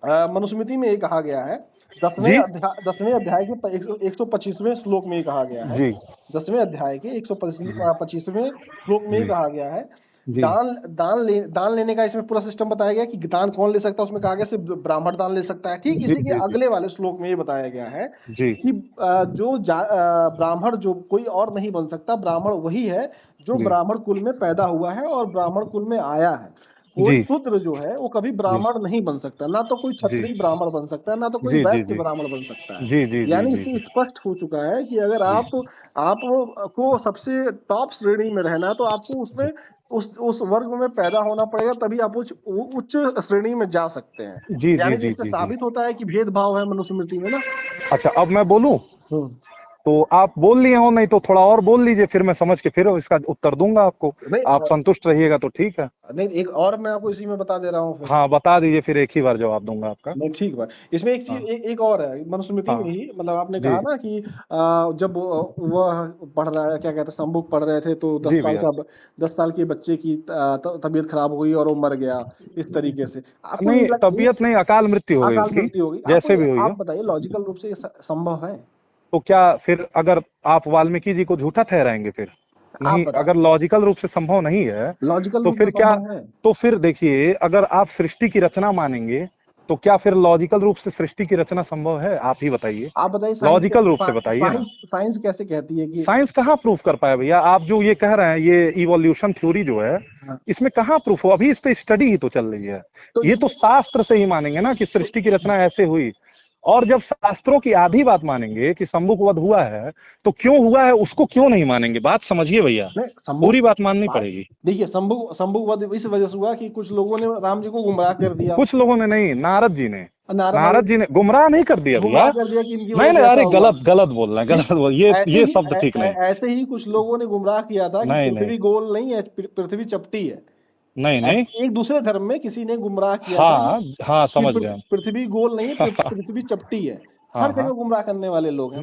मनुस्मृति में ये कहा गया है, जी 10वें अध्याय के 125वें श्लोक में ये कहा गया है, जी 10वें अध्याय के 125वें श्लोक में ये जी कहा गया है, जी दान लेने का इसमें पूरा सिस्टम बताया गया कि दान कौन ले सकता है, उसमें कहा गया सिर्फ ब्राह्मण दान ले सकता है। ठीक जी इसी के जी जी अगले वाले श्लोक में ये बताया गया है जी कि ब्राह्मण जो कोई और नहीं बन सकता, ब्राह्मण वही है जो जी ब्राह्मण कुल में पैदा हुआ है और ब्राह्मण कुल में आया है। कोई जी शूद्र जो है वो कभी जी ब्राह्मण नहीं बन सकता, ना तो कोई जी क्षत्रिय ब्राह्मण बन सकता है, ना तो कोई जी जी वैश्य जी ब्राह्मण बन सकता है। जी जी जी यानी जी इससे जी स्पष्ट हो चुका है कि अगर जी आप को सबसे टॉप श्रेणी में रहना है तो आपको उसमें उस वर्ग में पैदा होना पड़ेगा, तभी आप उच्च श्रेणी में जा सकते हैं। जी जी यानी कि जी इससे जी जी। साबित होता है कि भेदभाव है मनुस्मृति में ना। अच्छा, अब मैं बोलूं? हम्म। तो आप बोल लिए हो, नहीं तो थोड़ा और बोल लीजिए, फिर मैं समझ के फिर इसका उत्तर दूंगा आपको। नहीं आप संतुष्ट रहिएगा तो ठीक है। नहीं, एक और मैं आपको इसी में बता दे रहा हूँ फिर। हाँ, बता दीजिए, फिर एक ही बार जवाब दूंगा आपका। नहीं ठीक बा, इसमें एक चीज हाँ एक और है मनुस्मृति में हाँ ही, मतलब आपने जी कहा ना कि जब वह पढ़ रहा है, क्या कहते हैं, संबुक पढ़ रहे थे तो जी भैया। 10 साल के बच्चे की तबीयत खराब हो गई और वो मर गया। इस तरीके से आपको नहीं, तबीयत नहीं, अकाल मृत्यु हो गई अकाल उसकी, मृत्यु हो गई। जैसे भी हुई आप हो। बताइए लॉजिकल रूप से ये संभव है? तो क्या फिर अगर आप वाल्मीकि जी को झूठा ठहराएंगे फिर? आप नहीं, बता, अगर लॉजिकल रूप से संभव नहीं है लॉजिकल तो रूप से फिर क्या? संभव है? तो फिर देखिए, अगर आप सृष्टि की रचना मानेंगे तो क्या फिर लॉजिकल रूप से सृष्टि की रचना संभव है? आप ही बताइए। आप बताइए लॉजिकल रूप से बताइए ना। साइंस कैसे कहती है कि साइंस कहाँ प्रूफ कर पाया भैया? आप जो ये कह रहे हैं, ये इवोल्यूशन थ्योरी जो है, हाँ, इसमें कहाँ प्रूफ हो? अभी इस पे स्टडी ही तो चल रही है। तो ये तो इसमें शास्त्र से ही मानेंगे ना कि तो, सृष्टि की रचना ऐसे हुई। और जब शास्त्रों की आधी बात मानेंगे कि शंभुक वध हुआ है, तो क्यों हुआ है उसको क्यों नहीं मानेंगे? बात समझिए भैया, नहीं संभव पूरी बात माननी बात, पड़ेगी। देखिए संभव वध इस वजह से हुआ कि कुछ लोगों ने राम जी को गुमराह कर दिया। कुछ लोगों ने नहीं, नारद जी ने। नारद नारद जी ने गुमराह नहीं कर दिया भैया। गुमराह कर दिया कि इनकी वजह नहीं से नहीं, ऐसा अरे हुआ। गलत गलत बोल रहे हैं, ठीक, गलत बोल, ये शब्द ठीक नहीं। ऐसे ही कुछ लोगों ने गुमराह किया था कि नहीं नहीं पृथ्वी गोल नहीं है, पृथ्वी चपटी है। नहीं नहीं। ऐसे एक दूसरे धर्म में किसी ने गुमराह किया था हाँ हाँ, कि समझ गया। पृथ्वी गोल नहीं है, पृथ्वी चपटी है। हाँ हर जगह हाँ। गुमराह करने वाले लोग हैं।